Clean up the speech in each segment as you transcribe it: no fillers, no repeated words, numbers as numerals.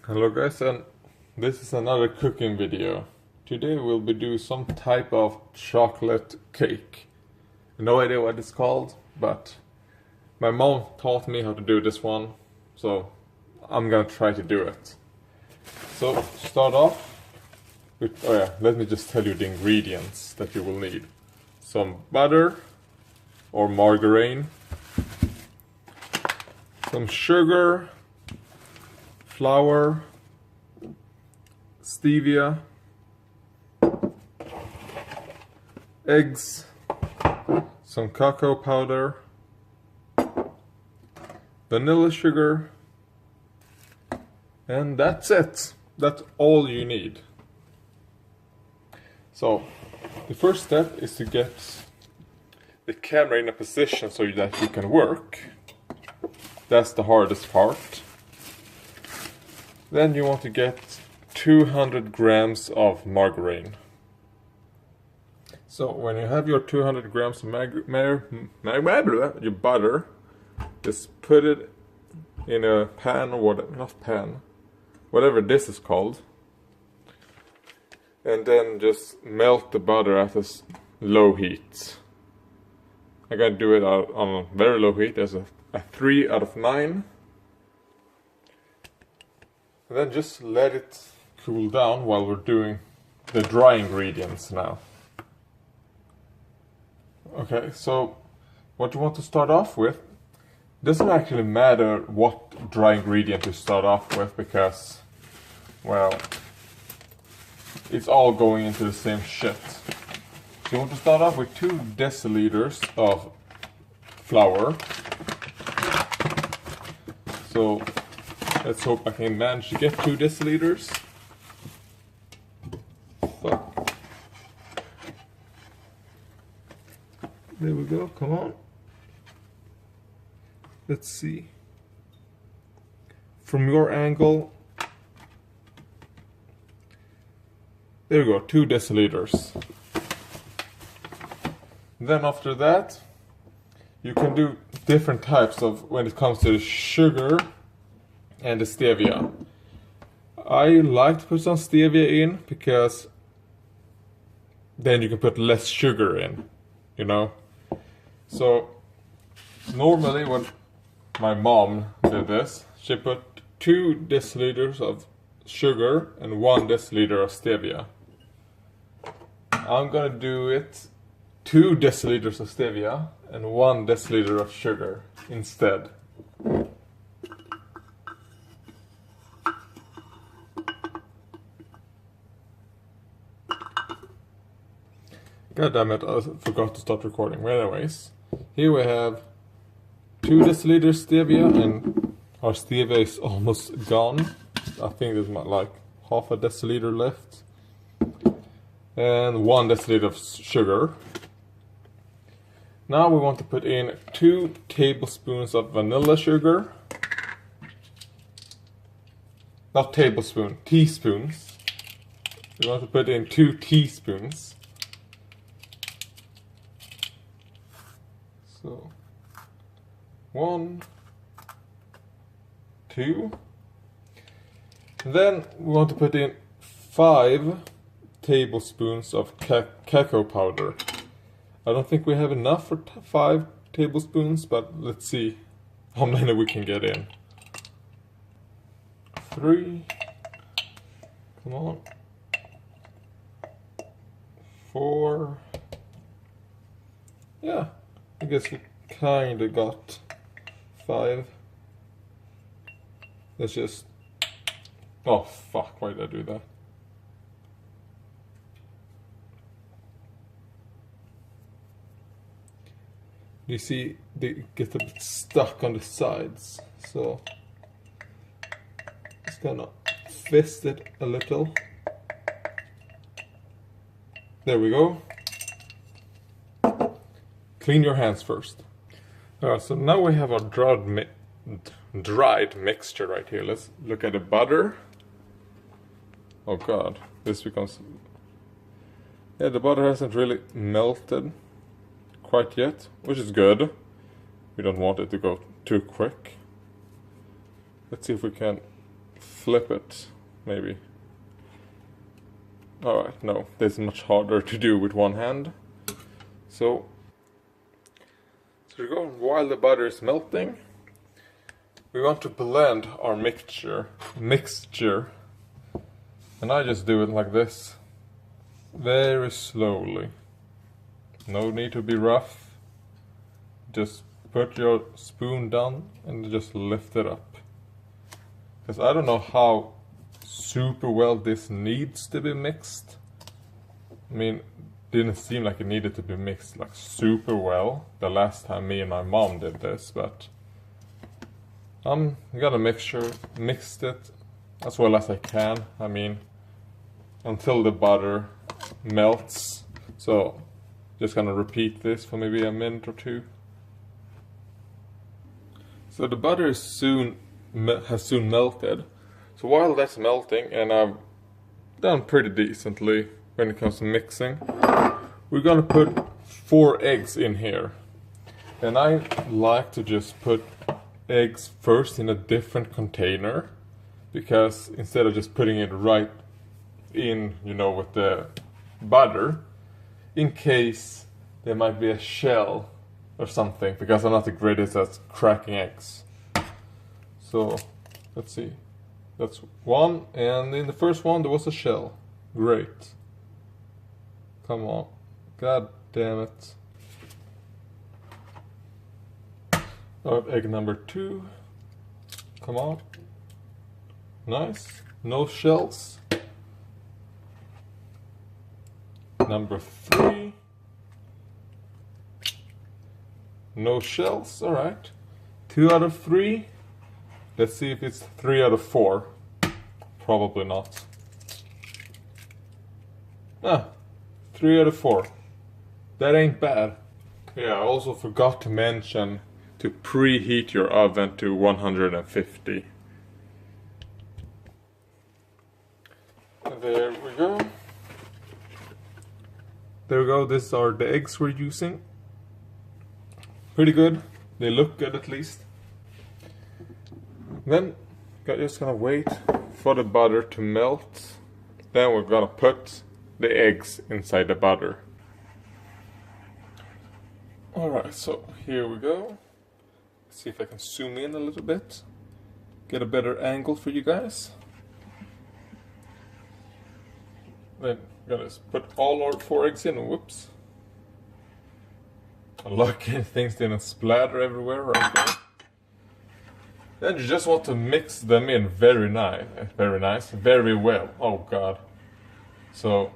Hello guys, and this is another cooking video. Today we'll be doing some type of chocolate cake. No idea what it's called, but my mom taught me how to do this one, so I'm gonna try to do it. So start off with, let me just tell you the ingredients that you will need. Some butter or margarine, some sugar, flour, stevia, eggs, some cocoa powder, vanilla sugar, and that's it. That's all you need. So the first step is to get the camera in a position so that you can work. That's the hardest part. Then you want to get 200 grams of margarine. So when you have your 200 grams of your butter, just put it in a pan, or not pan, whatever this is called, and then just melt the butter at a low heat. I'm gonna do it on a very low heat. There's a 3 out of 9. And then just let it cool down while we're doing the dry ingredients now. Okay, so what you want to start off with, doesn't actually matter what dry ingredient you start off with, because, well, it's all going into the same shit. So you want to start off with 2 deciliters of flour. So let's hope I can manage to get 2 deciliters. Fuck. There we go, come on. Let's see. From your angle. There we go, 2 deciliters. Then after that, you can do different types of when it comes to the sugar and the stevia. I like to put some stevia in because then you can put less sugar in, you know. So normally when my mom did this, she put 2 deciliters of sugar and 1 deciliter of stevia. I'm gonna do it 2 deciliters of stevia and 1 deciliter of sugar instead. God damn it, I forgot to start recording. Well, anyways, here we have 2 deciliters stevia, and our stevia is almost gone. I think there's like half a deciliter left. And 1 deciliter of sugar. Now we want to put in 2 tablespoons of vanilla sugar. Not tablespoon, teaspoons. We want to put in 2 teaspoons. So 1, 2. Then we want to put in 5 tablespoons of cacao powder. I don't think we have enough for 5 tablespoons, but let's see how many we can get in. 3. Come on. 4. Yeah, I guess we kinda got 5. Let's just... Oh fuck, why did I do that? You see, they get a bit stuck on the sides, so just gonna fist it a little. There we go. Clean your hands first. So now we have our dried mixture right here. Let's look at the butter. Oh god, this becomes... Yeah, the butter hasn't really melted quite yet, which is good. We don't want it to go too quick. Let's see if we can flip it, maybe. Alright, no, this is much harder to do with one hand. So we're going while the butter is melting. We want to blend our mixture. And I just do it like this. Very slowly. No need to be rough. Just put your spoon down and just lift it up. Because I don't know how super well this needs to be mixed. I mean, didn't seem like it needed to be mixed like super well the last time me and my mom did this, but I'm gonna mix it as well as I can. I mean, until the butter melts. So just gonna repeat this for maybe a minute or two. So the butter is has soon melted. So while that's melting, and I've done pretty decently when it comes to mixing, we're gonna put 4 eggs in here. And I like to just put eggs first in a different container, because instead of just putting it right in, you know, with the butter, in case there might be a shell or something, because I'm not the greatest at cracking eggs. So let's see, that's one, and in the first one there was a shell. Great. Come on. God damn it. Alright, egg number 2. Come on. Nice. No shells. Number 3. No shells. Alright. 2 out of 3. Let's see if it's 3 out of 4. Probably not. 3 out of 4. That ain't bad. Yeah, I also forgot to mention to preheat your oven to 150. There we go. There we go, these are the eggs we're using. Pretty good. They look good at least. Then, just gonna wait for the butter to melt. Then we're gonna put the eggs inside the butter. Alright, so here we go. Let's see if I can zoom in a little bit. Get a better angle for you guys. Then gonna put all our 4 eggs in. Whoops. Lucky things didn't splatter everywhere right there. Then you just want to mix them in very very well. Oh god. So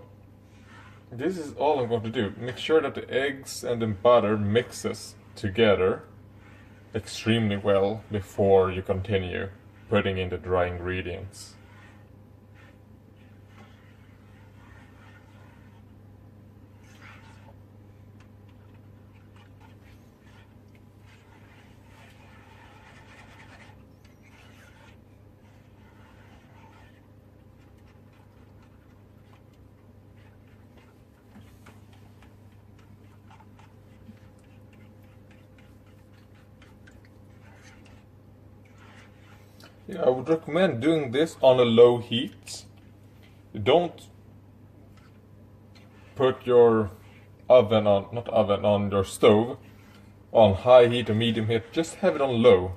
this is all I'm going to do. Make sure that the eggs and the butter mixes together extremely well before you continue putting in the dry ingredients. Yeah, I would recommend doing this on a low heat. Don't put your oven on, your stove on high heat or medium heat. Just have it on low.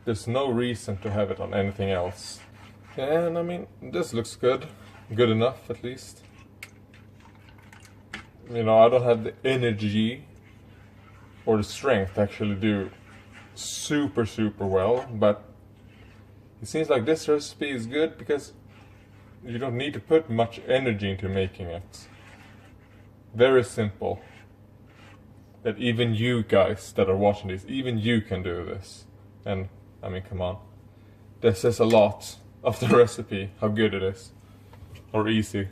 There's no reason to have it on anything else. And I mean, this looks good. Good enough at least. You know, I don't have the energy or the strength to actually do super well, but it seems like this recipe is good because you don't need to put much energy into making it. Very simple. That even you guys that are watching this, even you can do this. And, I mean, come on. That says a lot of the recipe, how good it is. Or easy.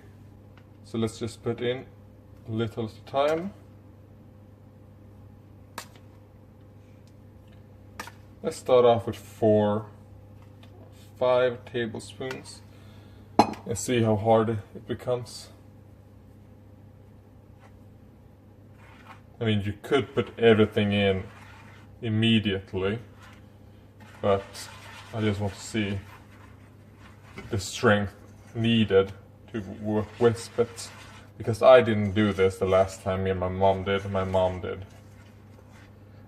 So let's just put in a little at a time. Let's start off with 5 tablespoons and see how hard it becomes. I mean, you could put everything in immediately, but I just want to see the strength needed to wisp it. Because I didn't do this the last time me and my mom did. My mom did.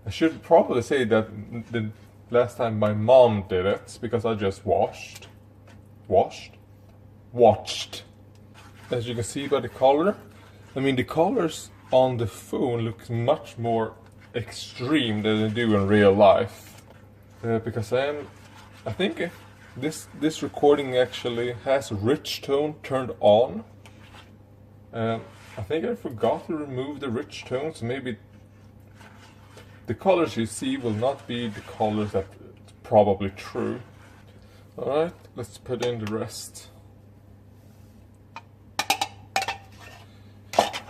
I should probably say that the last time my mom did it, because I just watched. As you can see by the color, I mean the colors on the phone look much more extreme than they do in real life. Because I think this recording actually has rich tone turned on. I think I forgot to remove the rich tone, so maybe the colors you see will not be the colors that it's probably true. Alright, let's put in the rest.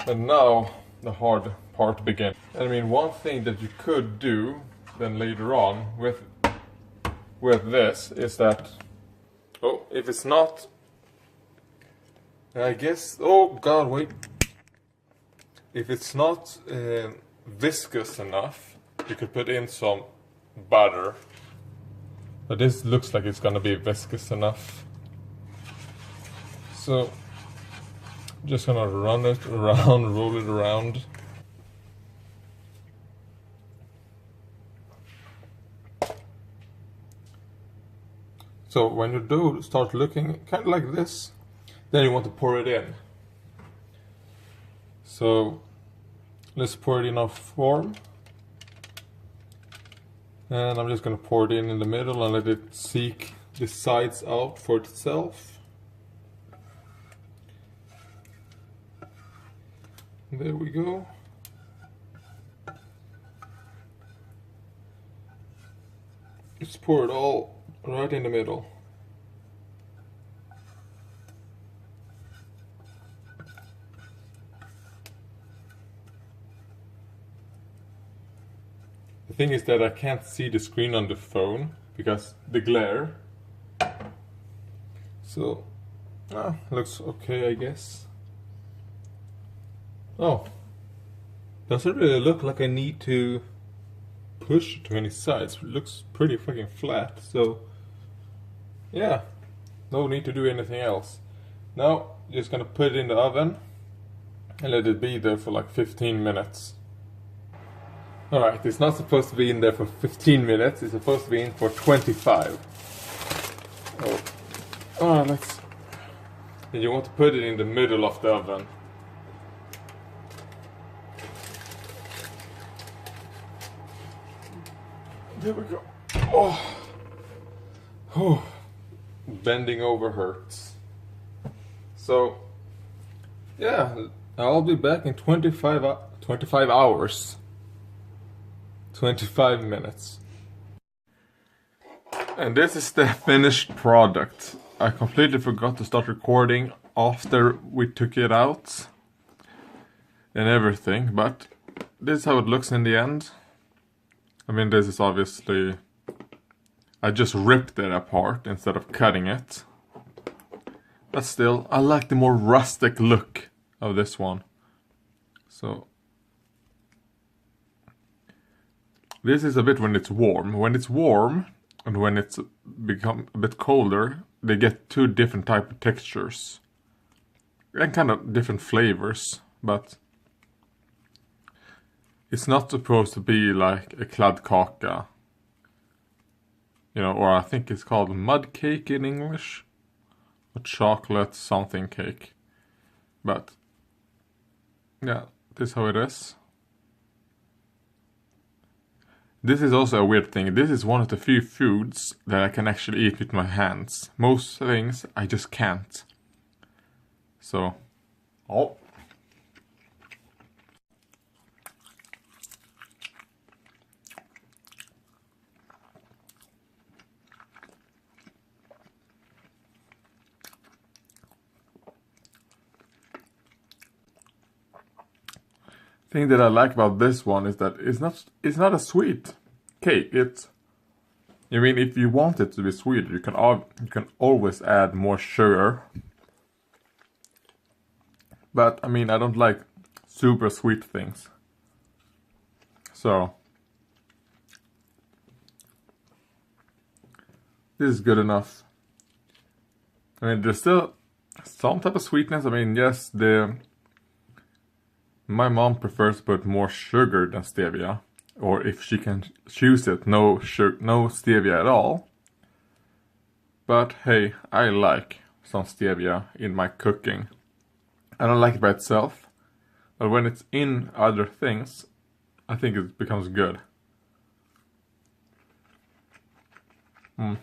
And now the hard part begins. I mean, one thing that you could do then later on with this is that, oh, if it's not, I guess, oh god, wait. If it's not viscous enough, you could put in some butter. But this looks like it's gonna be viscous enough. So, just gonna run it around, roll it around. So when your dough starts looking kind of like this, then you want to pour it in. So let's pour it in our form. And I'm just going to pour it in the middle and let it seek the sides out for itself. There we go. Just pour it all right in the middle. The thing is that I can't see the screen on the phone because the glare. So, looks okay, I guess. Oh, doesn't really look like I need to push it to any sides. It looks pretty fucking flat, so yeah, no need to do anything else. Now, just gonna put it in the oven and let it be there for like 15 minutes. Alright, it's not supposed to be in there for 15 minutes, it's supposed to be in for 25. Oh, let's... And you want to put it in the middle of the oven. There we go. Oh, bending over hurts. So, yeah, I'll be back in 25 hours. 25 minutes. And this is the finished product. I completely forgot to start recording after we took it out and everything, but this is how it looks in the end. I mean, this is obviously, I just ripped it apart instead of cutting it. But still, I like the more rustic look of this one. So, this is a bit when it's warm. When it's warm and when it's become a bit colder, they get two different type of textures. And kind of different flavors, but it's not supposed to be like a kladdkaka. You know, or I think it's called mud cake in English. Or chocolate something cake. But, yeah, this is how it is. This is also a weird thing. This is one of the few foods that I can actually eat with my hands. Most things I just can't. So, oh. Thing that I like about this one is that it's not a sweet cake. It's, I mean, if you want it to be sweet, you can always add more sugar. But I mean, I don't like super sweet things. So this is good enough. I mean, there's still some type of sweetness. I mean, yes, my mom prefers to put more sugar than stevia, or if she can choose it, no stevia at all. But hey, I like some stevia in my cooking. I don't like it by itself, but when it's in other things, I think it becomes good. I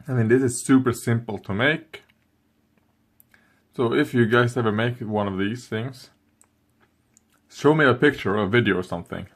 mean, this is super simple to make. So if you guys ever make one of these things, show me a picture or a video or something.